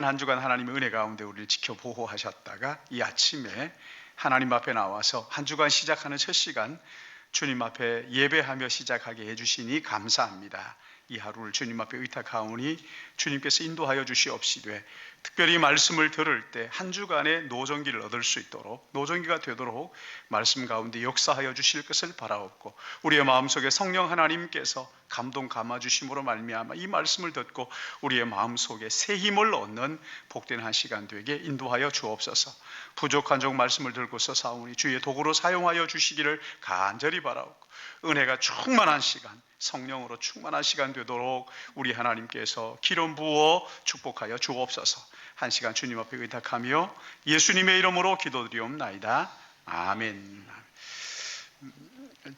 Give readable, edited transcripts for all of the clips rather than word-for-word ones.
한 주간 하나님의 은혜 가운데 우리를 지켜 보호하셨다가 이 아침에 하나님 앞에 나와서 한 주간 시작하는 첫 시간 주님 앞에 예배하며 시작하게 해주시니 감사합니다. 이 하루를 주님 앞에 의탁하오니 주님께서 인도하여 주시옵시되 특별히 말씀을 들을 때 한 주간의 노정기를 얻을 수 있도록, 노정기가 되도록 말씀 가운데 역사하여 주실 것을 바라옵고, 우리의 마음속에 성령 하나님께서 감동 감아 주심으로 말미암아 이 말씀을 듣고 우리의 마음속에 새 힘을 얻는 복된 한 시간 되게 인도하여 주옵소서. 부족한 종 말씀을 들고서 사오니 주의 도구로 사용하여 주시기를 간절히 바라옵고, 은혜가 충만한 시간, 성령으로 충만한 시간 되도록 우리 하나님께서 기름 부어 축복하여 주옵소서. 한 시간 주님 앞에 의탁하며 예수님의 이름으로 기도드리옵나이다. 아멘.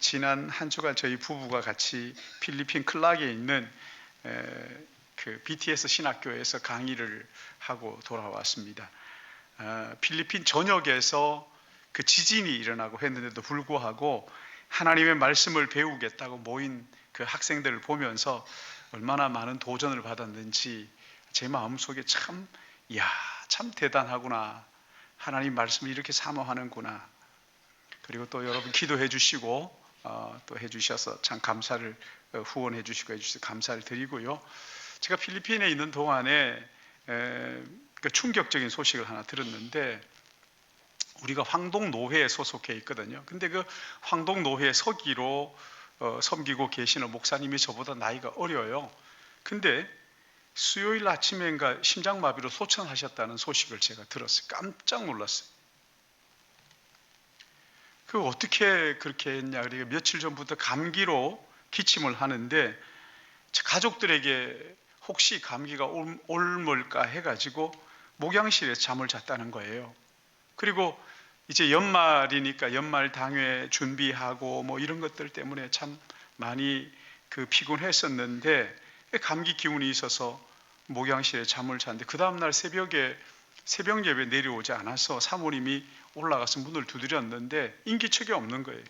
지난 한 주간 저희 부부가 같이 필리핀 클락에 있는 그 BTS 신학교에서 강의를 하고 돌아왔습니다. 필리핀 전역에서 그 지진이 일어나고 했는데도 불구하고 하나님의 말씀을 배우겠다고 모인 그 학생들을 보면서 얼마나 많은 도전을 받았는지 제 마음속에 참 대단하구나, 하나님 말씀을 이렇게 사모하는구나. 그리고 또 여러분 기도해 주시고 또 해주셔서 참 감사를 후원해 주시고 해주셔서 감사를 드리고요. 제가 필리핀에 있는 동안에 그 충격적인 소식을 하나 들었는데, 우리가 황동노회에 소속해 있거든요. 근데 그 황동노회 서기로 섬기고 계시는 목사님이 저보다 나이가 어려요. 근데 수요일 아침인가 심장마비로 소천하셨다는 소식을 제가 들었어요. 깜짝 놀랐어요. 그 어떻게 그렇게 했냐. 그러니까 며칠 전부터 감기로 기침을 하는데 가족들에게 혹시 감기가 옮을까 해가지고 목양실에 잠을 잤다는 거예요. 그리고 이제 연말이니까 연말 당회 준비하고 뭐 이런 것들 때문에 참 많이 그 피곤했었는데 감기 기운이 있어서 목양실에 잠을 잤는데 그 다음날 새벽에 새벽 예배 내려오지 않아서 사모님이 올라가서 문을 두드렸는데 인기척이 없는 거예요.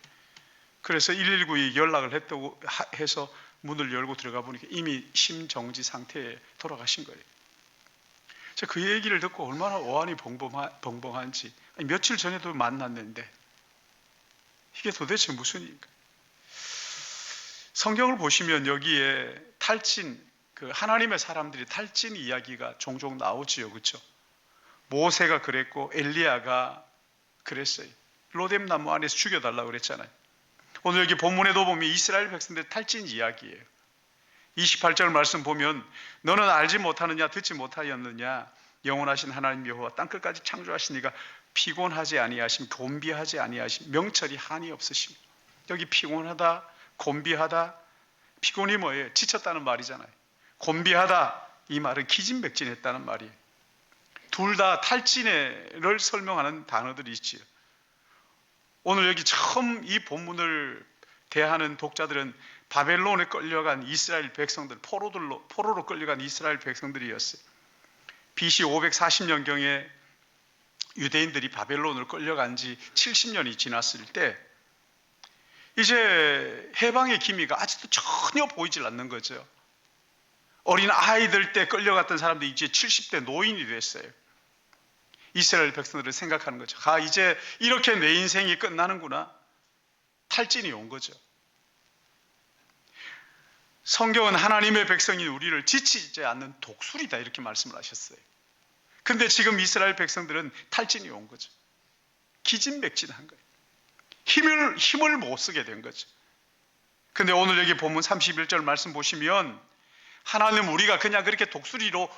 그래서 119에 연락을 했다고 해서 문을 열고 들어가 보니까 이미 심정지 상태에 돌아가신 거예요. 제가 그 얘기를 듣고 얼마나 오한이 벙벙한지, 며칠 전에도 만났는데 이게 도대체 무슨 일인가. 성경을 보시면 여기에 탈진, 그 하나님의 사람들이 탈진 이야기가 종종 나오지요, 그렇죠? 모세가 그랬고 엘리야가 그랬어요. 로뎀 나무 안에서 죽여달라고 그랬잖아요. 오늘 여기 본문에도 보면 이스라엘 백성들의 탈진 이야기예요. 28절 말씀 보면 너는 알지 못하느냐 듣지 못하였느냐, 영원하신 하나님 여호와 땅끝까지 창조하신 이가 피곤하지 아니하심 곤비하지 아니하심 명철이 한이 없으심. 여기 피곤하다, 곤비하다, 피곤이 뭐예요? 지쳤다는 말이잖아요. 곤비하다, 이 말은 기진맥진했다는 말이에요. 둘 다 탈진을 설명하는 단어들이 있지요. 오늘 여기 처음 이 본문을 대하는 독자들은 바벨론에 끌려간 이스라엘 백성들, 포로로 끌려간 이스라엘 백성들이었어요. BC 540년경에 유대인들이 바벨론으로 끌려간 지 70년이 지났을 때 이제 해방의 기미가 아직도 전혀 보이질 않는 거죠. 어린 아이들 때 끌려갔던 사람들이 이제 70대 노인이 됐어요. 이스라엘 백성들을 생각하는 거죠. 이제 이렇게 내 인생이 끝나는구나. 탈진이 온 거죠. 성경은 하나님의 백성인 우리를 지치지 않는 독수리다 이렇게 말씀을 하셨어요. 근데 지금 이스라엘 백성들은 탈진이 온 거죠. 기진맥진한 거예요. 힘을 못 쓰게 된 거죠. 근데 오늘 여기 본문 31절 말씀 보시면 하나님 우리가 그냥 그렇게 독수리로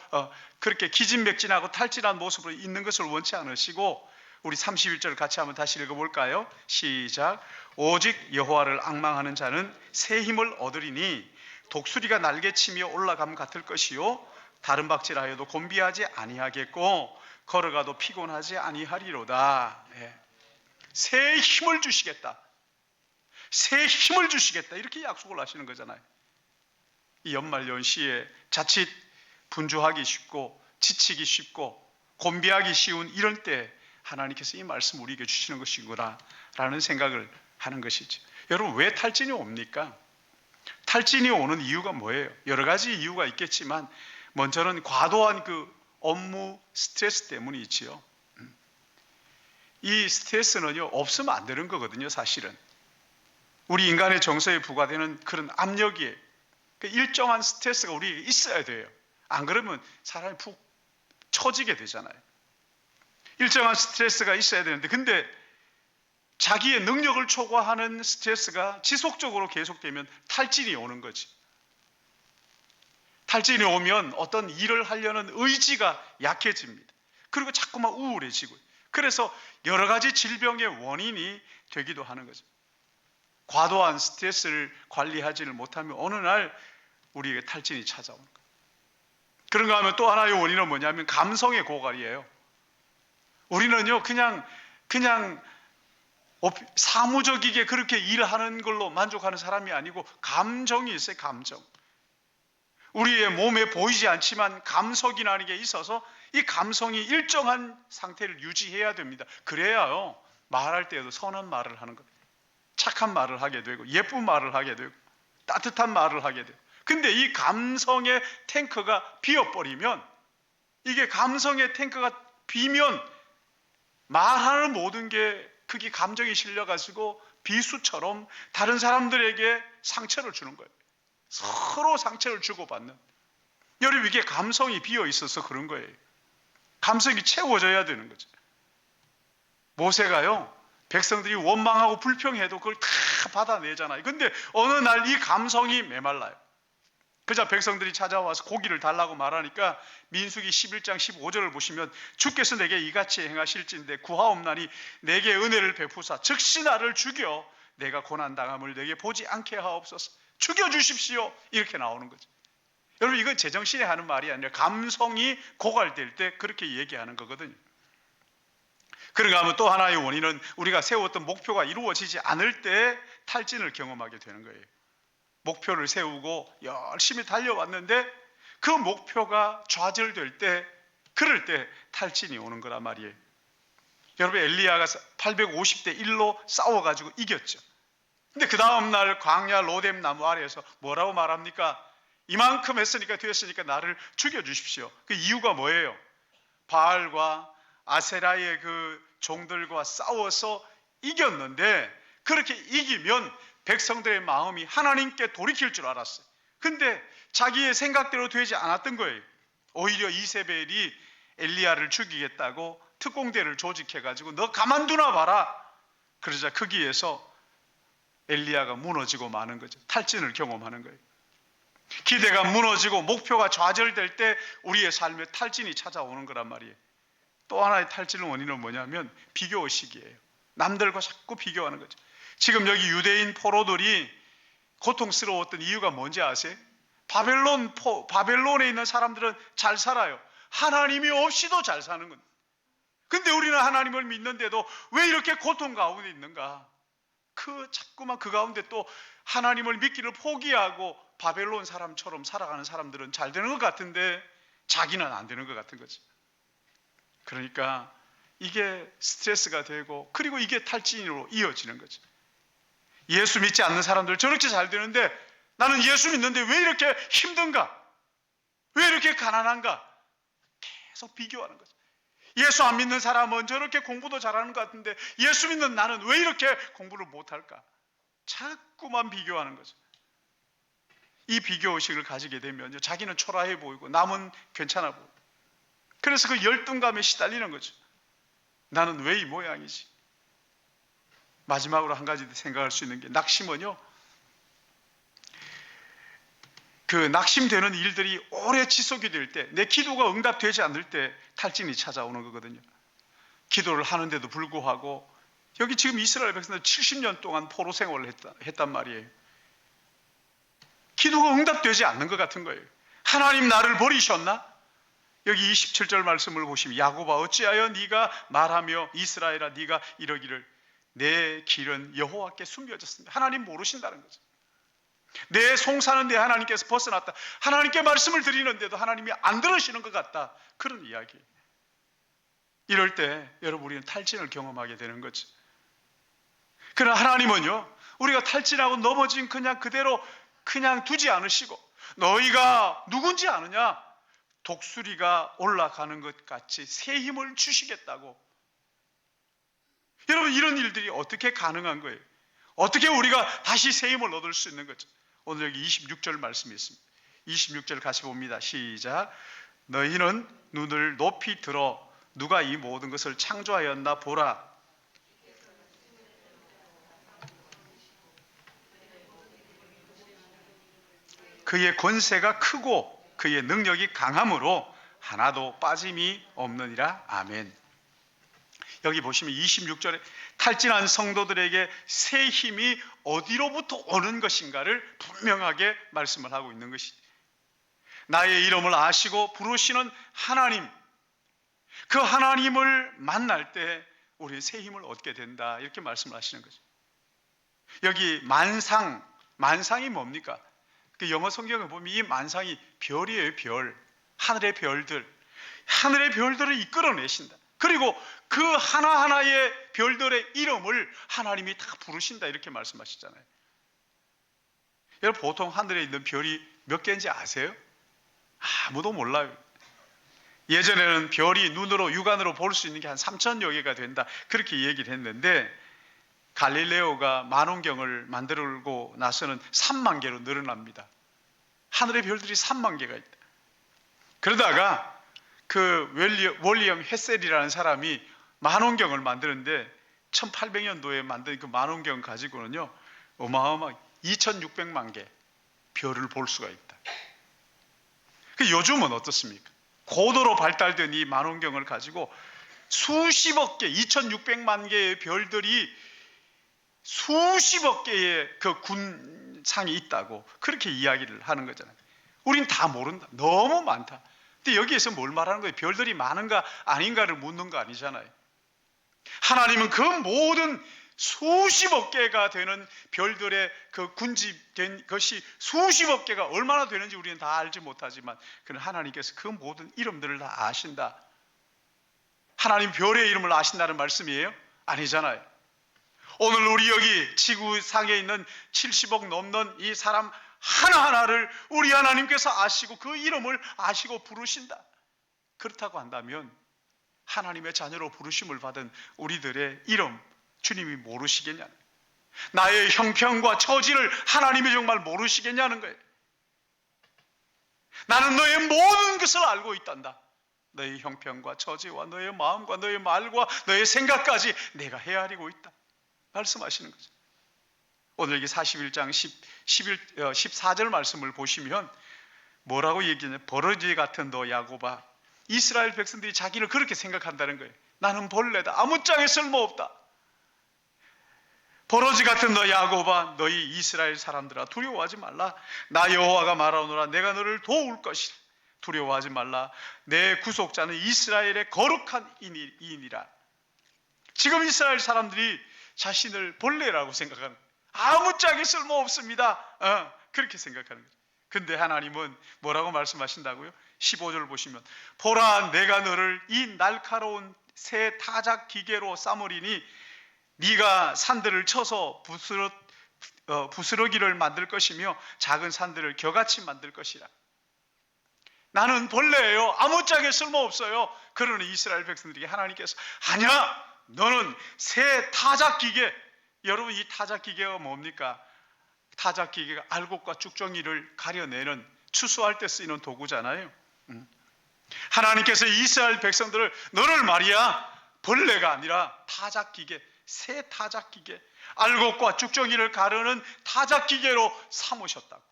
그렇게 기진맥진하고 탈진한 모습으로 있는 것을 원치 않으시고, 우리 31절 같이 한번 다시 읽어볼까요? 시작. 오직 여호와를 앙망하는 자는 새 힘을 얻으리니 독수리가 날개치며 올라감 같을 것이요 다른 박질하여도 곤비하지 아니하겠고 걸어가도 피곤하지 아니하리로다. 새 힘을 주시겠다, 새 힘을 주시겠다, 이렇게 약속을 하시는 거잖아요. 이 연말 연시에 자칫 분주하기 쉽고 지치기 쉽고 곤비하기 쉬운 이럴 때 하나님께서 이 말씀 우리에게 주시는 것이구나 라는 생각을 하는 것이죠. 여러분, 왜 탈진이 옵니까? 탈진이 오는 이유가 뭐예요? 여러 가지 이유가 있겠지만 먼저는 과도한 그 업무 스트레스 때문이지요. 이 스트레스는요, 없으면 안 되는 거거든요, 사실은. 우리 인간의 정서에 부과되는 그런 압력이, 일정한 스트레스가 우리에게 있어야 돼요. 안 그러면 사람이 푹 처지게 되잖아요. 일정한 스트레스가 있어야 되는데, 근데 자기의 능력을 초과하는 스트레스가 지속적으로 계속되면 탈진이 오는 거지. 탈진이 오면 어떤 일을 하려는 의지가 약해집니다. 그리고 자꾸만 우울해지고, 그래서 여러 가지 질병의 원인이 되기도 하는 거죠. 과도한 스트레스를 관리하지를 못하면 어느 날 우리에게 탈진이 찾아오는 거예요. 그런가 하면 또 하나의 원인은 뭐냐면 감성의 고갈이에요. 우리는요, 그냥 사무적이게 그렇게 일하는 걸로 만족하는 사람이 아니고 감정이 있어요, 감정. 우리의 몸에 보이지 않지만 감석이라는 게 있어서 이 감성이 일정한 상태를 유지해야 됩니다. 그래야요, 말할 때에도 선한 말을 하는 겁니다. 착한 말을 하게 되고, 예쁜 말을 하게 되고, 따뜻한 말을 하게 되고. 근데 이 감성의 탱크가 비어버리면, 이게 감성의 탱크가 비면 말하는 모든 게 그게 감정이 실려가지고 비수처럼 다른 사람들에게 상처를 주는 거예요. 서로 상처를 주고받는. 여러분, 이게 감성이 비어 있어서 그런 거예요. 감성이 채워져야 되는 거죠. 모세가요, 백성들이 원망하고 불평해도 그걸 다 받아내잖아요. 근데 어느 날 이 감성이 메말라요. 그자 백성들이 찾아와서 고기를 달라고 말하니까 민수기 11장 15절을 보시면, 주께서 내게 이같이 행하실진대 구하옵나니 내게 은혜를 베푸사 즉시 나를 죽여 내가 고난당함을 내게 보지 않게 하옵소서. 죽여주십시오. 이렇게 나오는 거죠. 여러분, 이건 제정신에 하는 말이 아니라 감성이 고갈될 때 그렇게 얘기하는 거거든요. 그런가 하면 또 하나의 원인은 우리가 세웠던 목표가 이루어지지 않을 때 탈진을 경험하게 되는 거예요. 목표를 세우고 열심히 달려왔는데 그 목표가 좌절될 때, 그럴 때 탈진이 오는 거란 말이에요. 여러분, 엘리야가 850대 1로 싸워가지고 이겼죠. 근데 그 다음날 광야 로뎀 나무 아래에서 뭐라고 말합니까? 이만큼 했으니까 됐으니까 나를 죽여주십시오. 그 이유가 뭐예요? 바알과 아세라의 그 종들과 싸워서 이겼는데, 그렇게 이기면 백성들의 마음이 하나님께 돌이킬 줄 알았어요. 근데 자기의 생각대로 되지 않았던 거예요. 오히려 이세벨이 엘리야를 죽이겠다고 특공대를 조직해가지고 너 가만두나 봐라. 그러자 거기에서 엘리야가 무너지고 마는 거죠. 탈진을 경험하는 거예요. 기대가 무너지고 목표가 좌절될 때 우리의 삶에 탈진이 찾아오는 거란 말이에요. 또 하나의 탈진의 원인은 뭐냐면 비교의식이에요. 남들과 자꾸 비교하는 거죠. 지금 여기 유대인 포로들이 고통스러웠던 이유가 뭔지 아세요? 바벨론에 있는 사람들은 잘 살아요. 하나님이 없이도 잘 사는 겁니다. 근데 우리는 하나님을 믿는데도 왜 이렇게 고통 가운데 있는가? 자꾸만 그 가운데 또 하나님을 믿기를 포기하고 바벨론 사람처럼 살아가는 사람들은 잘 되는 것 같은데 자기는 안 되는 것 같은 거지. 그러니까 이게 스트레스가 되고, 그리고 이게 탈진으로 이어지는 거지. 예수 믿지 않는 사람들 저렇게 잘 되는데 나는 예수 믿는데 왜 이렇게 힘든가? 왜 이렇게 가난한가? 계속 비교하는 거죠. 예수 안 믿는 사람은 저렇게 공부도 잘하는 것 같은데 예수 믿는 나는 왜 이렇게 공부를 못할까? 자꾸만 비교하는 거죠. 이 비교의식을 가지게 되면 자기는 초라해 보이고 남은 괜찮아 보이고, 그래서 그 열등감에 시달리는 거죠. 나는 왜 이 모양이지? 마지막으로 한 가지 생각할 수 있는 게, 낙심은요, 그 낙심되는 일들이 오래 지속이 될 때, 내 기도가 응답되지 않을 때 탈진이 찾아오는 거거든요. 기도를 하는데도 불구하고, 여기 지금 이스라엘 백성들 70년 동안 포로 생활을 했단 말이에요. 기도가 응답되지 않는 것 같은 거예요. 하나님 나를 버리셨나? 여기 27절 말씀을 보시면, 야곱아 어찌하여 네가 말하며 이스라엘아 네가 이러기를 내 길은 여호와께 숨겨졌습니다. 하나님 모르신다는 거죠. 내 송사는 내 하나님께서 벗어났다. 하나님께 말씀을 드리는데도 하나님이 안 들으시는 것 같다. 그런 이야기. 이럴 때 여러분, 우리는 탈진을 경험하게 되는 거죠. 그러나 하나님은요, 우리가 탈진하고 넘어진 그냥 그대로 그냥 두지 않으시고, 너희가 누군지 아느냐? 독수리가 올라가는 것 같이 새 힘을 주시겠다고. 여러분, 이런 일들이 어떻게 가능한 거예요? 어떻게 우리가 다시 새 힘을 얻을 수 있는 거죠? 오늘 여기 26절 말씀이 있습니다. 26절 같이 봅니다. 시작. 너희는 눈을 높이 들어 누가 이 모든 것을 창조하였나 보라. 그의 권세가 크고 그의 능력이 강함으로 하나도 빠짐이 없느니라. 아멘. 여기 보시면 26절에 탈진한 성도들에게 새 힘이 어디로부터 오는 것인가를 분명하게 말씀을 하고 있는 것이죠. 나의 이름을 아시고 부르시는 하나님, 그 하나님을 만날 때 우리 새 힘을 얻게 된다, 이렇게 말씀을 하시는 거죠. 여기 만상이 뭡니까? 그 영어 성경에 보면 이 만상이 별이에요. 별, 하늘의 별들을 이끌어내신다. 그리고 그 하나하나의 별들의 이름을 하나님이 다 부르신다, 이렇게 말씀하시잖아요. 여러분, 보통 하늘에 있는 별이 몇 개인지 아세요? 아무도 몰라요. 예전에는 별이 눈으로, 육안으로 볼 수 있는 게 한 3천여 개가 된다, 그렇게 얘기를 했는데 갈릴레오가 만원경을 만들고 나서는 3만 개로 늘어납니다. 하늘의 별들이 3만 개가 있다. 그러다가 그 윌리엄 헤셀이라는 사람이 만원경을 만드는데 1800년도에 만든 그 만원경 가지고는요, 어마어마하게 2600만 개 별을 볼 수가 있다. 요즘은 어떻습니까? 고도로 발달된 이 만원경을 가지고 수십억 개, 2600만 개의 별들이 수십억 개의 그 군상이 있다고 그렇게 이야기를 하는 거잖아요. 우린 다 모른다. 너무 많다. 근데 여기에서 뭘 말하는 거예요? 별들이 많은가 아닌가를 묻는 거 아니잖아요. 하나님은 그 모든 수십억 개가 되는 별들의 그 군집된 것이 수십억 개가 얼마나 되는지 우리는 다 알지 못하지만, 그는 하나님께서 그 모든 이름들을 다 아신다. 하나님 별의 이름을 아신다는 말씀이에요? 아니잖아요. 오늘 우리 여기 지구상에 있는 70억 넘는 이 사람 하나하나를 우리 하나님께서 아시고 그 이름을 아시고 부르신다. 그렇다고 한다면 하나님의 자녀로 부르심을 받은 우리들의 이름 주님이 모르시겠냐는, 나의 형편과 처지를 하나님이 정말 모르시겠냐는 거예요. 나는 너의 모든 것을 알고 있단다. 너의 형편과 처지와 너의 마음과 너의 말과 너의 생각까지 내가 헤아리고 있다, 말씀하시는 거죠. 오늘 여기 41장 14절 말씀을 보시면 뭐라고 얘기하냐? 버러지 같은 너 야곱아. 이스라엘 백성들이 자기를 그렇게 생각한다는 거예요. 나는 벌레다, 아무짝에 쓸모없다. 버러지 같은 너 야곱아, 너희 이스라엘 사람들아, 두려워하지 말라. 나 여호와가 말하노라. 내가 너를 도울 것이라. 두려워하지 말라. 내 구속자는 이스라엘의 거룩한 이인이라. 지금 이스라엘 사람들이 자신을 벌레라고 생각하는 거예요. 아무짝에 쓸모없습니다. 그렇게 생각하는 거죠. 근데 하나님은 뭐라고 말씀하신다고요? 15절 보시면 보라, 내가 너를 이 날카로운 새 타작 기계로 삼으리니 네가 산들을 쳐서 부스러기를 만들 것이며 작은 산들을 겨같이 만들 것이라. 나는 벌레예요. 아무짝에 쓸모없어요. 그러는 이스라엘 백성들에게 하나님께서 아니야, 너는 새 타작 기계. 여러분, 이 타작 기계가 뭡니까? 타작 기계가 알곡과 쭉정이를 가려내는, 추수할 때 쓰이는 도구잖아요. 하나님께서 이스라엘 백성들을 너를 말이야 벌레가 아니라 타작 기계, 새 타작 기계, 알곡과 쭉정이를 가르는 타작 기계로 삼으셨다고.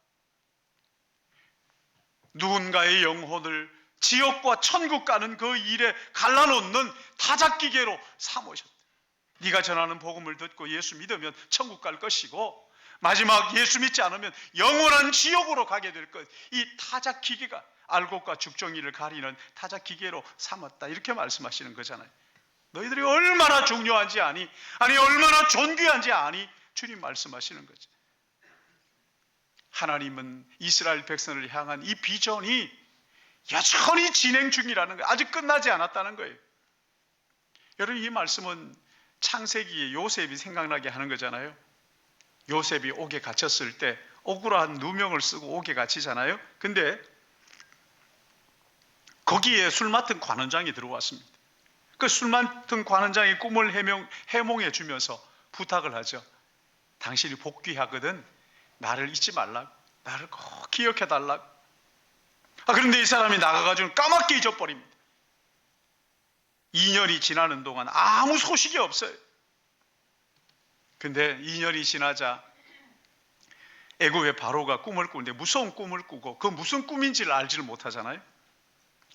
누군가의 영혼을 지옥과 천국 가는 그 일에 갈라놓는 타작 기계로 삼으셨다. 네가 전하는 복음을 듣고 예수 믿으면 천국 갈 것이고, 마지막 예수 믿지 않으면 영원한 지옥으로 가게 될 것. 이 타작 기계가 알곡과 죽정이를 가리는 타작 기계로 삼았다, 이렇게 말씀하시는 거잖아요. 너희들이 얼마나 중요한지 아니? 아니, 얼마나 존귀한지 아니? 주님 말씀하시는 거죠. 하나님은 이스라엘 백성을 향한 이 비전이 여전히 진행 중이라는 거예요. 아직 끝나지 않았다는 거예요. 여러분, 이 말씀은 창세기에 요셉이 생각나게 하는 거잖아요. 요셉이 옥에 갇혔을 때 억울한 누명을 쓰고 옥에 갇히잖아요. 근데 거기에 술 맡은 관원장이 들어왔습니다. 그 술 맡은 관원장이 꿈을 해몽해 주면서 부탁을 하죠. 당신이 복귀하거든 나를 잊지 말라고, 나를 꼭 기억해 달라고. 그런데 이 사람이 나가가지고 까맣게 잊어버립니다. 2년이 지나는 동안 아무 소식이 없어요. 근데 2년이 지나자 애굽의 바로가 꿈을 꾸는데 무서운 꿈을 꾸고 그 무슨 꿈인지를 알지를 못하잖아요.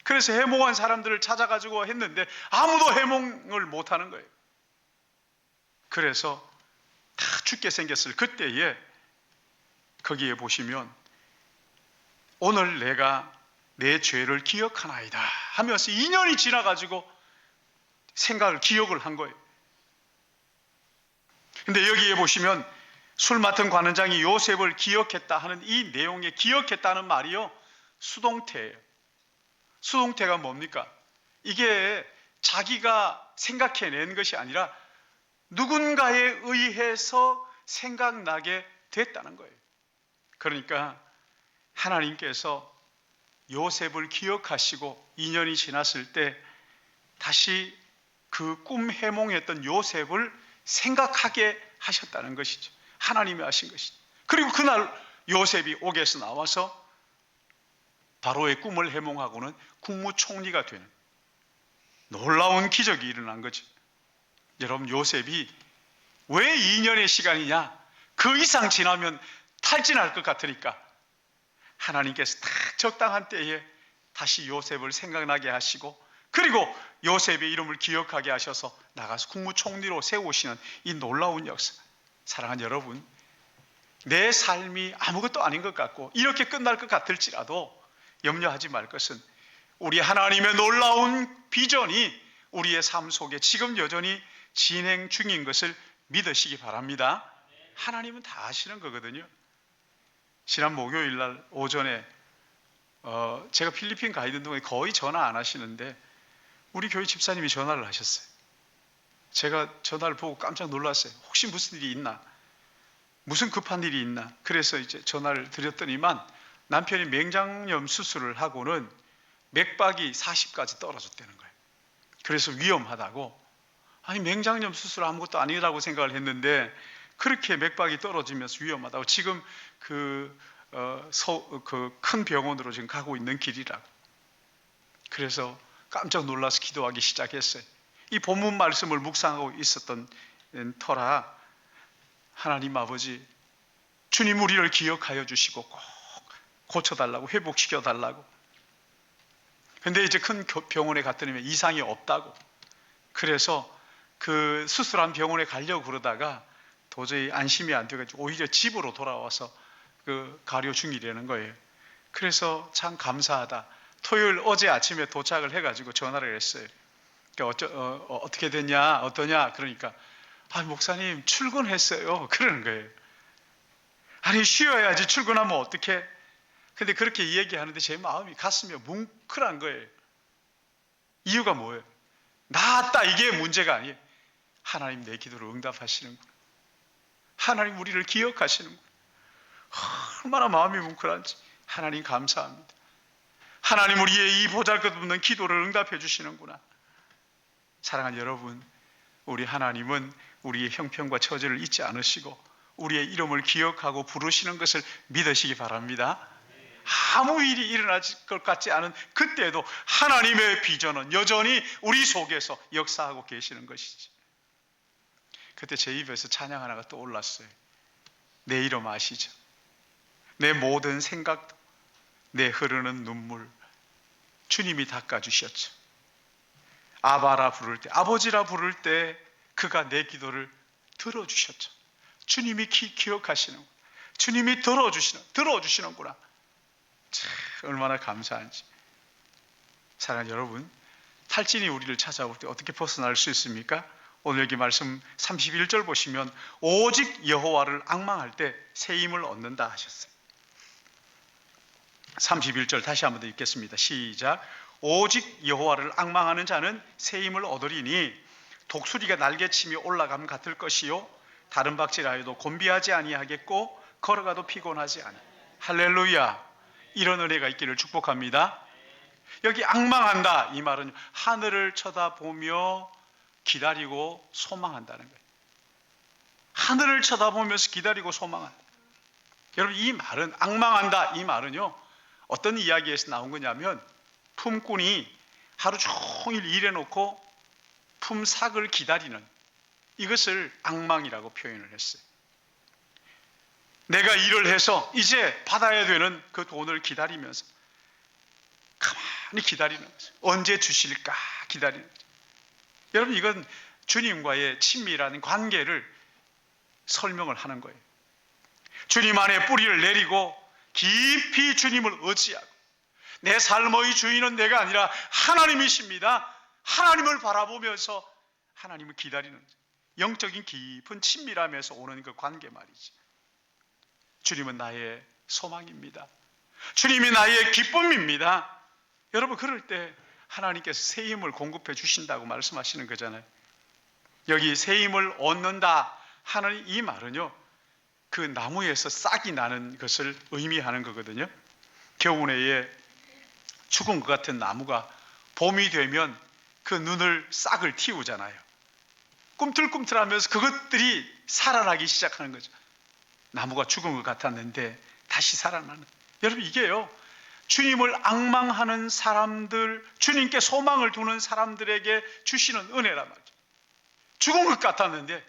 그래서 해몽한 사람들을 찾아가지고 했는데 아무도 해몽을 못하는 거예요. 그래서 다 죽게 생겼을 그때에 거기에 보시면 오늘 내가 내 죄를 기억하나이다 하면서 2년이 지나가지고 생각을 기억을 한 거예요. 근데 여기에 보시면 술 맡은 관원장이 요셉을 기억했다 하는 이 내용에 기억했다는 말이요, 수동태예요. 수동태가 뭡니까? 이게 자기가 생각해낸 것이 아니라 누군가에 의해서 생각나게 됐다는 거예요. 그러니까 하나님께서 요셉을 기억하시고 2년이 지났을 때 다시 그 꿈 해몽했던 요셉을 생각하게 하셨다는 것이죠. 하나님이 하신 것이죠. 그리고 그날 요셉이 옥에서 나와서 바로의 꿈을 해몽하고는 국무총리가 되는 놀라운 기적이 일어난 거죠. 여러분, 요셉이 왜 2년의 시간이냐? 그 이상 지나면 탈진할 것 같으니까 하나님께서 딱 적당한 때에 다시 요셉을 생각나게 하시고, 그리고 요셉의 이름을 기억하게 하셔서 나가서 국무총리로 세우시는 이 놀라운 역사. 사랑하는 여러분, 내 삶이 아무것도 아닌 것 같고 이렇게 끝날 것 같을지라도 염려하지 말 것은 우리 하나님의 놀라운 비전이 우리의 삶 속에 지금 여전히 진행 중인 것을 믿으시기 바랍니다. 하나님은 다 아시는 거거든요. 지난 목요일 날 오전에 제가 필리핀 가 있는 동안에 거의 전화 안 하시는데 우리 교회 집사님이 전화를 하셨어요. 제가 전화를 보고 깜짝 놀랐어요. 혹시 무슨 일이 있나? 무슨 급한 일이 있나? 그래서 이제 전화를 드렸더니만 남편이 맹장염 수술을 하고는 맥박이 40까지 떨어졌다는 거예요. 그래서 위험하다고. 아니, 맹장염 수술 아무것도 아니라고 생각을 했는데 그렇게 맥박이 떨어지면서 위험하다고. 지금 큰 병원으로 지금 가고 있는 길이라고. 그래서 깜짝 놀라서 기도하기 시작했어요. 이 본문 말씀을 묵상하고 있었던 터라 하나님 아버지, 주님 우리를 기억하여 주시고 꼭 고쳐달라고, 회복시켜달라고. 근데 이제 큰 병원에 갔더니 이상이 없다고. 그래서 그 수술한 병원에 가려고 그러다가 도저히 안심이 안 돼가지고 오히려 집으로 돌아와서 그 가료 중이라는 거예요. 그래서 참 감사하다. 토요일 어제 아침에 도착을 해가지고 전화를 했어요. 그러니까 어떻게 됐냐, 어떠냐? 그러니까 목사님 출근했어요. 그러는 거예요. 아니, 쉬어야지 출근하면 어떡해? 근데 그렇게 얘기하는데 제 마음이, 가슴이 뭉클한 거예요. 이유가 뭐예요? 나았다, 이게 문제가 아니에요. 하나님 내 기도를 응답하시는구나. 하나님 우리를 기억하시는구나. 얼마나 마음이 뭉클한지. 하나님 감사합니다. 하나님 우리의 이 보잘것없는 기도를 응답해 주시는구나. 사랑하는 여러분, 우리 하나님은 우리의 형편과 처지를 잊지 않으시고 우리의 이름을 기억하고 부르시는 것을 믿으시기 바랍니다. 아무 일이 일어날 것 같지 않은 그때에도 하나님의 비전은 여전히 우리 속에서 역사하고 계시는 것이지. 그때 제 입에서 찬양 하나가 떠올랐어요. 내 이름 아시죠? 내 모든 생각도, 내 흐르는 눈물 주님이 닦아주셨죠. 아바라 부를 때, 아버지라 부를 때 그가 내 기도를 들어주셨죠. 주님이 기억하시는구나. 주님이 들어주시는구나. 참 얼마나 감사한지. 사랑하는 여러분, 탈진이 우리를 찾아올 때 어떻게 벗어날 수 있습니까? 오늘 여기 말씀 31절 보시면 오직 여호와를 앙망할 때 새 힘을 얻는다 하셨어요. 31절 다시 한번 더 읽겠습니다. 시작. 오직 여호와를 앙망하는 자는 새 힘을 얻으리니 독수리가 날개치며 올라감 같을 것이요 다른 박질하여도 곤비하지 아니하겠고 걸어가도 피곤하지 않아. 할렐루야. 이런 은혜가 있기를 축복합니다. 여기 앙망한다 이 말은 하늘을 쳐다보며 기다리고 소망한다는 거예요. 하늘을 쳐다보면서 기다리고 소망한다. 여러분 이 말은 앙망한다 이 말은요 어떤 이야기에서 나온 거냐면 품꾼이 하루 종일 일해놓고 품삯을 기다리는 이것을 앙망이라고 표현을 했어요. 내가 일을 해서 이제 받아야 되는 그 돈을 기다리면서 가만히 기다리는 거죠. 언제 주실까 기다리는 거죠. 여러분 이건 주님과의 친밀한 관계를 설명을 하는 거예요. 주님 안에 뿌리를 내리고 깊이 주님을 의지하고 내 삶의 주인은 내가 아니라 하나님이십니다. 하나님을 바라보면서 하나님을 기다리는 거죠. 영적인 깊은 친밀함에서 오는 그 관계 말이지. 주님은 나의 소망입니다. 주님이 나의 기쁨입니다. 여러분 그럴 때 하나님께서 새 힘을 공급해 주신다고 말씀하시는 거잖아요. 여기 새 힘을 얻는다 하는 이 말은요 그 나무에서 싹이 나는 것을 의미하는 거거든요. 겨우내에 죽은 것 같은 나무가 봄이 되면 그 눈을 싹을 틔우잖아요. 꿈틀꿈틀하면서 그것들이 살아나기 시작하는 거죠. 나무가 죽은 것 같았는데 다시 살아나는. 여러분 이게요 주님을 앙망하는 사람들, 주님께 소망을 두는 사람들에게 주시는 은혜란 말이죠. 죽은 것 같았는데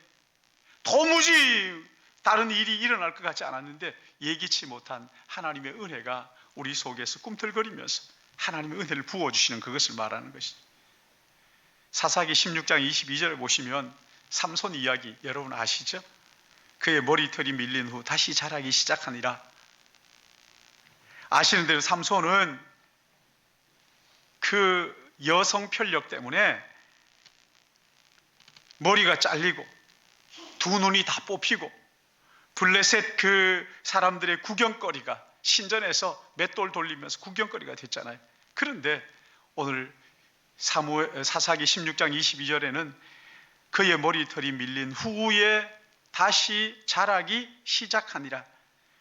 도무지 다른 일이 일어날 것 같지 않았는데 예기치 못한 하나님의 은혜가 우리 속에서 꿈틀거리면서 하나님의 은혜를 부어주시는 그것을 말하는 것이죠. 사사기 16장 22절에 보시면 삼손 이야기 여러분 아시죠? 그의 머리털이 밀린 후 다시 자라기 시작하니라. 아시는 대로 삼손은 그 여성 편력 때문에 머리가 잘리고 두 눈이 다 뽑히고 블레셋 그 사람들의 구경거리가 신전에서 맷돌 돌리면서 구경거리가 됐잖아요. 그런데 오늘 사사기 16장 22절에는 그의 머리털이 밀린 후에 다시 자라기 시작하니라.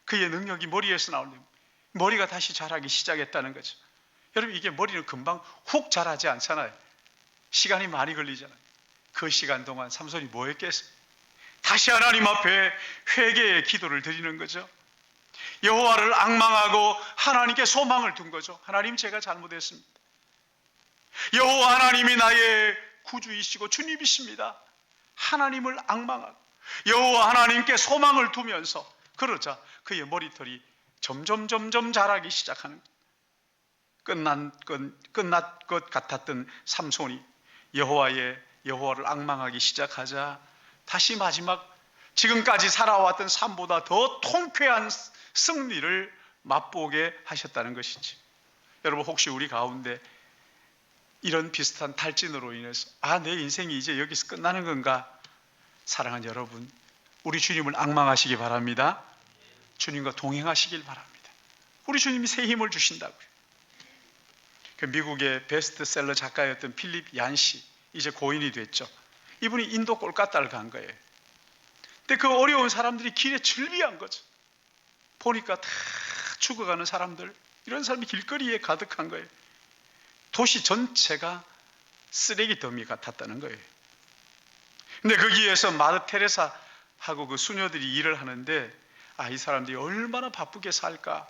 그의 능력이 머리에서 나오는 머리가 다시 자라기 시작했다는 거죠. 여러분 이게 머리는 금방 훅 자라지 않잖아요. 시간이 많이 걸리잖아요. 그 시간 동안 삼손이 뭐 했겠어요? 다시 하나님 앞에 회개의 기도를 드리는 거죠. 여호와를 앙망하고 하나님께 소망을 둔 거죠. 하나님 제가 잘못했습니다. 여호와 하나님이 나의 구주이시고 주님이십니다. 하나님을 앙망하고 여호와 하나님께 소망을 두면서 그러자 그의 머리털이 점점 자라기 시작하는 끝났 것 같았던 삼손이 여호와를 앙망하기 시작하자 다시 마지막 지금까지 살아왔던 삶보다 더 통쾌한 승리를 맛보게 하셨다는 것이지. 여러분 혹시 우리 가운데 이런 비슷한 탈진으로 인해서 내 인생이 이제 여기서 끝나는 건가? 사랑하는 여러분, 우리 주님을 앙망하시기 바랍니다. 주님과 동행하시길 바랍니다. 우리 주님이 새 힘을 주신다고요. 그 미국의 베스트셀러 작가였던 필립 얀시, 이제 고인이 됐죠. 이분이 인도 꼴까따를 간 거예요. 근데 그 어려운 사람들이 길에 즐비한 거죠. 보니까 다 죽어가는 사람들, 이런 사람이 길거리에 가득한 거예요. 도시 전체가 쓰레기 더미 같았다는 거예요. 근데 거기에서 마더 테레사하고 그 수녀들이 일을 하는데 이 사람들이 얼마나 바쁘게 살까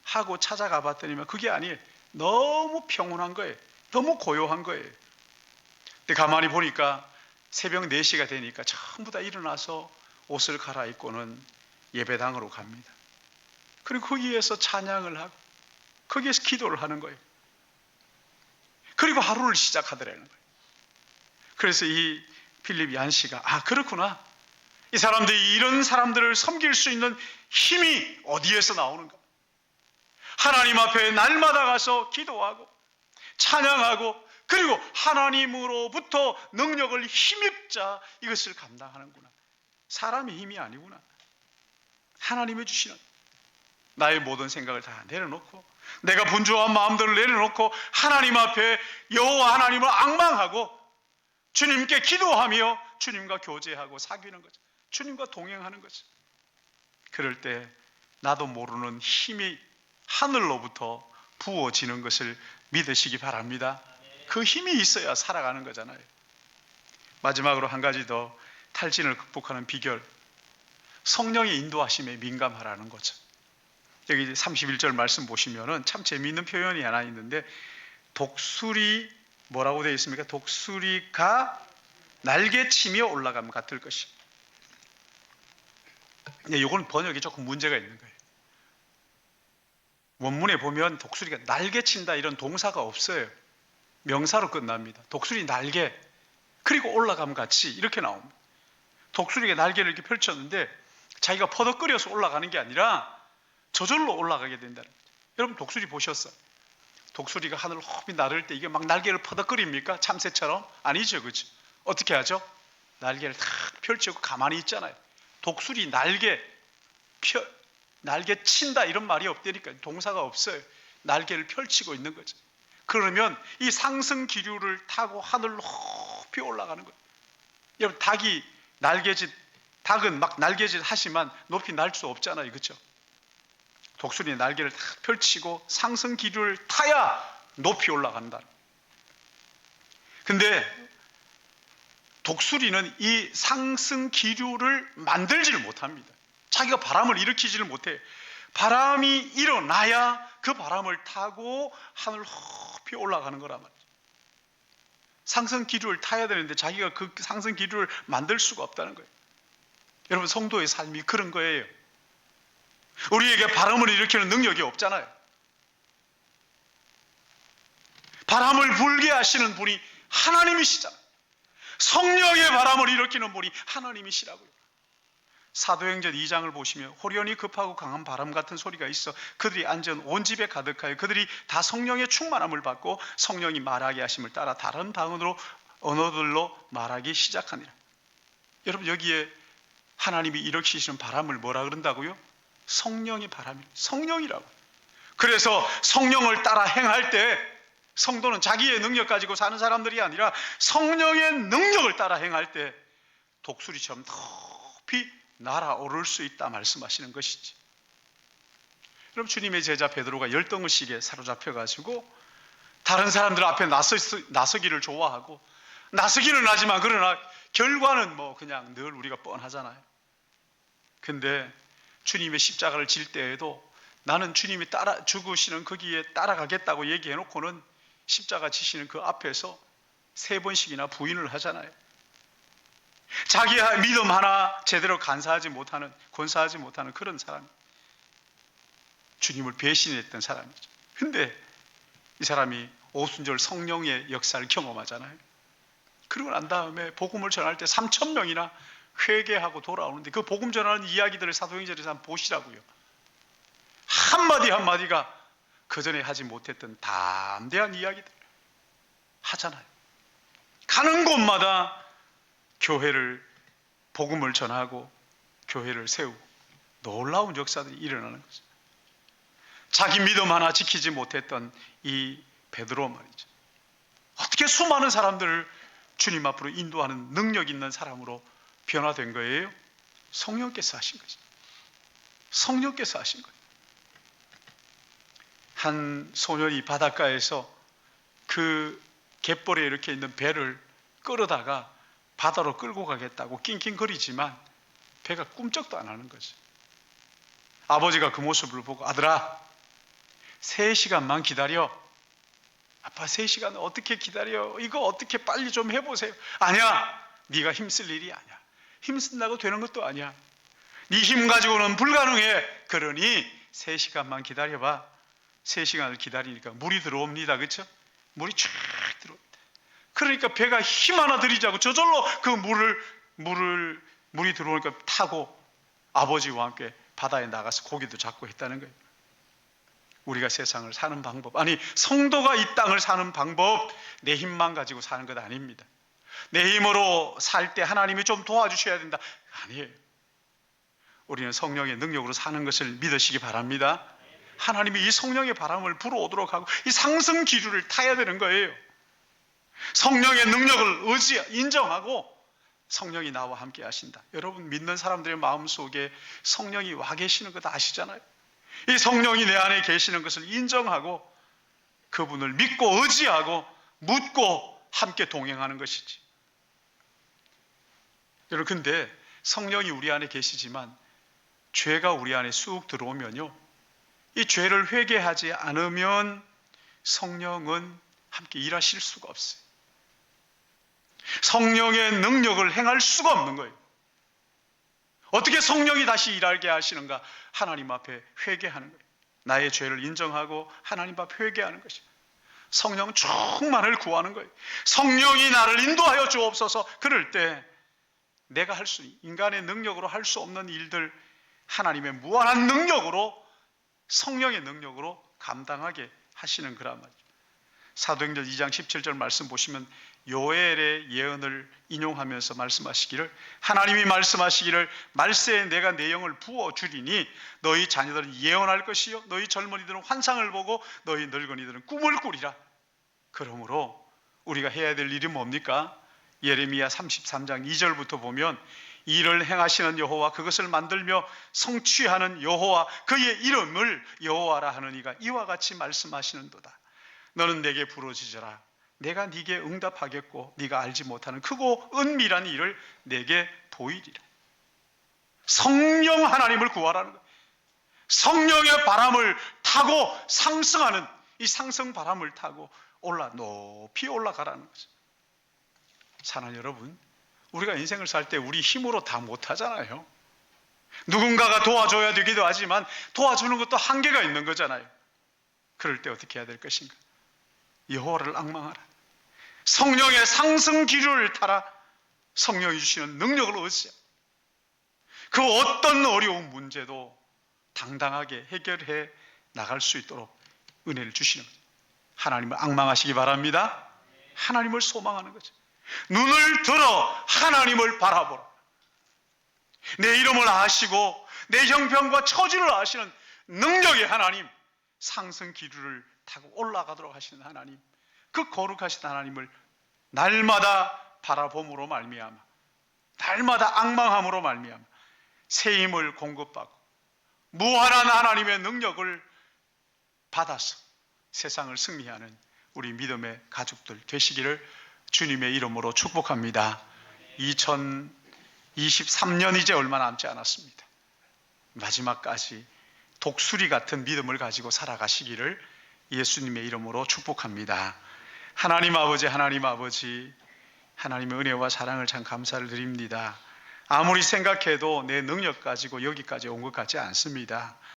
하고 찾아가 봤더니만 그게 아니에요. 너무 평온한 거예요. 너무 고요한 거예요. 근데 가만히 보니까 새벽 4시가 되니까 전부 다 일어나서 옷을 갈아입고는 예배당으로 갑니다. 그리고 거기에서 찬양을 하고 거기에서 기도를 하는 거예요. 그리고 하루를 시작하더라는 거예요. 그래서 이 필립 얀시가 그렇구나. 이 사람들이 이런 사람들을 섬길 수 있는 힘이 어디에서 나오는가? 하나님 앞에 날마다 가서 기도하고 찬양하고 그리고 하나님으로부터 능력을 힘입자 이것을 감당하는구나. 사람의 힘이 아니구나. 하나님이 주시는 나의 모든 생각을 다 내려놓고 내가 분주한 마음들을 내려놓고 하나님 앞에 여호와 하나님을 앙망하고 주님께 기도하며 주님과 교제하고 사귀는 거죠. 주님과 동행하는 거죠. 그럴 때 나도 모르는 힘이 하늘로부터 부어지는 것을 믿으시기 바랍니다. 그 힘이 있어야 살아가는 거잖아요. 마지막으로 한 가지 더 탈진을 극복하는 비결, 성령의 인도하심에 민감하라는 거죠. 여기 31절 말씀 보시면은 참 재미있는 표현이 하나 있는데, 독수리 뭐라고 되어 있습니까? 독수리가 날개치며 올라가면 같을 것이. 이건 번역이 조금 문제가 있는 거예요. 원문에 보면 독수리가 날개친다 이런 동사가 없어요. 명사로 끝납니다. 독수리 날개, 그리고 올라감 같이 이렇게 나옵니다. 독수리가 날개를 이렇게 펼쳤는데 자기가 퍼덕거려서 올라가는 게 아니라 저절로 올라가게 된다는 거죠. 여러분 독수리 보셨어요? 독수리가 하늘을 높이 나를 때 이게 막 날개를 퍼덕거립니까? 참새처럼? 아니죠, 그렇죠? 어떻게 하죠? 날개를 탁 펼치고 가만히 있잖아요. 독수리 날개 친다 이런 말이 없다니까. 동사가 없어요. 날개를 펼치고 있는 거죠. 그러면 이 상승 기류를 타고 하늘 높이 올라가는 거예요. 여러분 닭은 막 날개짓 하지만 높이 날 수 없잖아요, 그렇죠? 독수리의 날개를 탁 펼치고 상승 기류를 타야 높이 올라간다. 근데 독수리는 이 상승 기류를 만들지를 못합니다. 자기가 바람을 일으키지를 못해요. 바람이 일어나야 그 바람을 타고 하늘 높이 올라가는 거란 말이죠. 상승 기류를 타야 되는데 자기가 그 상승 기류를 만들 수가 없다는 거예요. 여러분 성도의 삶이 그런 거예요. 우리에게 바람을 일으키는 능력이 없잖아요. 바람을 불게 하시는 분이 하나님이시잖아요. 성령의 바람을 일으키는 분이 하나님이시라고요. 사도행전 2장을 보시면 호련히 급하고 강한 바람 같은 소리가 있어 그들이 앉은 온 집에 가득하여 그들이 다 성령의 충만함을 받고 성령이 말하게 하심을 따라 다른 언어들로 말하기 시작하니라. 여러분 여기에 하나님이 일으키시는 바람을 뭐라 그런다고요? 성령의 바람이, 성령이라고. 그래서 성령을 따라 행할 때 성도는 자기의 능력 가지고 사는 사람들이 아니라 성령의 능력을 따라 행할 때 독수리처럼 높이 날아오를 수 있다 말씀하시는 것이지. 여러분 주님의 제자 베드로가 열등의식에 사로잡혀가지고 다른 사람들 앞에 나서기를 좋아하고 나서기는 하지만 그러나 결과는 뭐 그냥 늘 우리가 뻔하잖아요. 근데 주님의 십자가를 질 때에도 나는 주님이 죽으시는 거기에 따라가겠다고 얘기해놓고는 십자가 지시는 그 앞에서 3번씩이나 부인을 하잖아요. 자기 믿음 하나 제대로 권사하지 못하는 그런 사람, 주님을 배신했던 사람이죠. 근데 이 사람이 오순절 성령의 역사를 경험하잖아요. 그러고 난 다음에 복음을 전할 때 3,000명이나 회개하고 돌아오는데 그 복음 전하는 이야기들을 사도행전에서 한번 보시라고요. 한마디 한마디가 그전에 하지 못했던 담대한 이야기들 하잖아요. 가는 곳마다 교회를 복음을 전하고 교회를 세우고 놀라운 역사들이 일어나는 거죠. 자기 믿음 하나 지키지 못했던 이 베드로 말이죠. 어떻게 수많은 사람들을 주님 앞으로 인도하는 능력 있는 사람으로 변화된 거예요? 성령께서 하신 거죠. 성령께서 하신 거예요. 한 소년이 바닷가에서 그 갯벌에 이렇게 있는 배를 끌어다가 바다로 끌고 가겠다고 낑낑거리지만 배가 꿈쩍도 안 하는 거죠. 아버지가 그 모습을 보고 아들아 3시간만 기다려. 아빠 3시간 어떻게 기다려? 이거 어떻게 빨리 좀 해보세요. 아니야, 네가 힘쓸 일이 아니야. 힘쓴다고 되는 것도 아니야. 네 힘 가지고는 불가능해. 그러니 3시간만 기다려봐. 3시간을 기다리니까 물이 들어옵니다. 그렇죠? 물이 쫙 들어옵니다. 그러니까 배가 힘 하나 들이자고 저절로 그 물이 들어오니까 타고 아버지와 함께 바다에 나가서 고기도 잡고 했다는 거예요. 우리가 세상을 사는 방법, 아니 성도가 이 땅을 사는 방법, 내 힘만 가지고 사는 것 아닙니다. 내 힘으로 살 때 하나님이 좀 도와주셔야 된다. 아니에요. 우리는 성령의 능력으로 사는 것을 믿으시기 바랍니다. 하나님이 이 성령의 바람을 불어오도록 하고 이 상승 기류를 타야 되는 거예요. 성령의 능력을 인정하고 성령이 나와 함께 하신다. 여러분 믿는 사람들의 마음속에 성령이 와 계시는 것 아시잖아요. 이 성령이 내 안에 계시는 것을 인정하고 그분을 믿고 의지하고 묻고 함께 동행하는 것이지. 여러분, 근데 성령이 우리 안에 계시지만 죄가 우리 안에 쑥 들어오면요, 이 죄를 회개하지 않으면 성령은 함께 일하실 수가 없어요. 성령의 능력을 행할 수가 없는 거예요. 어떻게 성령이 다시 일하게 하시는가? 하나님 앞에 회개하는 거예요. 나의 죄를 인정하고 하나님 앞에 회개하는 것이에요. 성령 충만을 구하는 거예요. 성령이 나를 인도하여 주옵소서. 그럴 때 내가 할 수, 인간의 능력으로 할 수 없는 일들 하나님의 무한한 능력으로, 성령의 능력으로 감당하게 하시는 거란 말이죠. 사도행전 2장 17절 말씀 보시면 요엘의 예언을 인용하면서 말씀하시기를, 하나님이 말씀하시기를 말세에 내가 내 영을 부어주리니 너희 자녀들은 예언할 것이요 너희 젊은이들은 환상을 보고 너희 늙은이들은 꿈을 꾸리라. 그러므로 우리가 해야 될 일이 뭡니까? 예레미야 33장 2절부터 보면 이를 행하시는 여호와, 그것을 만들며 성취하는 여호와, 그의 이름을 여호와라 하는 이가 이와 같이 말씀하시는도다. 너는 내게 부르짖으라. 내가 네게 응답하겠고 네가 알지 못하는 크고 은밀한 일을 내게 보이리라. 성령 하나님을 구하라는 거예요. 성령의 바람을 타고 상승하는, 이 상승 바람을 타고 높이 올라가라는 거죠. 사랑하는 여러분, 우리가 인생을 살 때 우리 힘으로 다 못하잖아요. 누군가가 도와줘야 되기도 하지만 도와주는 것도 한계가 있는 거잖아요. 그럴 때 어떻게 해야 될 것인가? 여호와를 앙망하라. 성령의 상승 기류를 타라. 성령이 주시는 능력을 의지하라. 그 어떤 어려운 문제도 당당하게 해결해 나갈 수 있도록 은혜를 주시는 거죠. 하나님을 앙망하시기 바랍니다. 하나님을 소망하는 거죠. 눈을 들어 하나님을 바라보라. 내 이름을 아시고 내 형편과 처지를 아시는 능력의 하나님, 상승 기류를 타고 올라가도록 하시는 하나님, 그 거룩하신 하나님을 날마다 바라봄으로 말미암아, 날마다 앙망함으로 말미암아 새 힘을 공급받고 무한한 하나님의 능력을 받아서 세상을 승리하는 우리 믿음의 가족들 되시기를 주님의 이름으로 축복합니다. 2023년 이제 얼마 남지 않았습니다. 마지막까지 독수리 같은 믿음을 가지고 살아가시기를 예수님의 이름으로 축복합니다. 하나님 아버지, 하나님의 은혜와 사랑을 참 감사를 드립니다. 아무리 생각해도 내 능력 가지고 여기까지 온 것 같지 않습니다.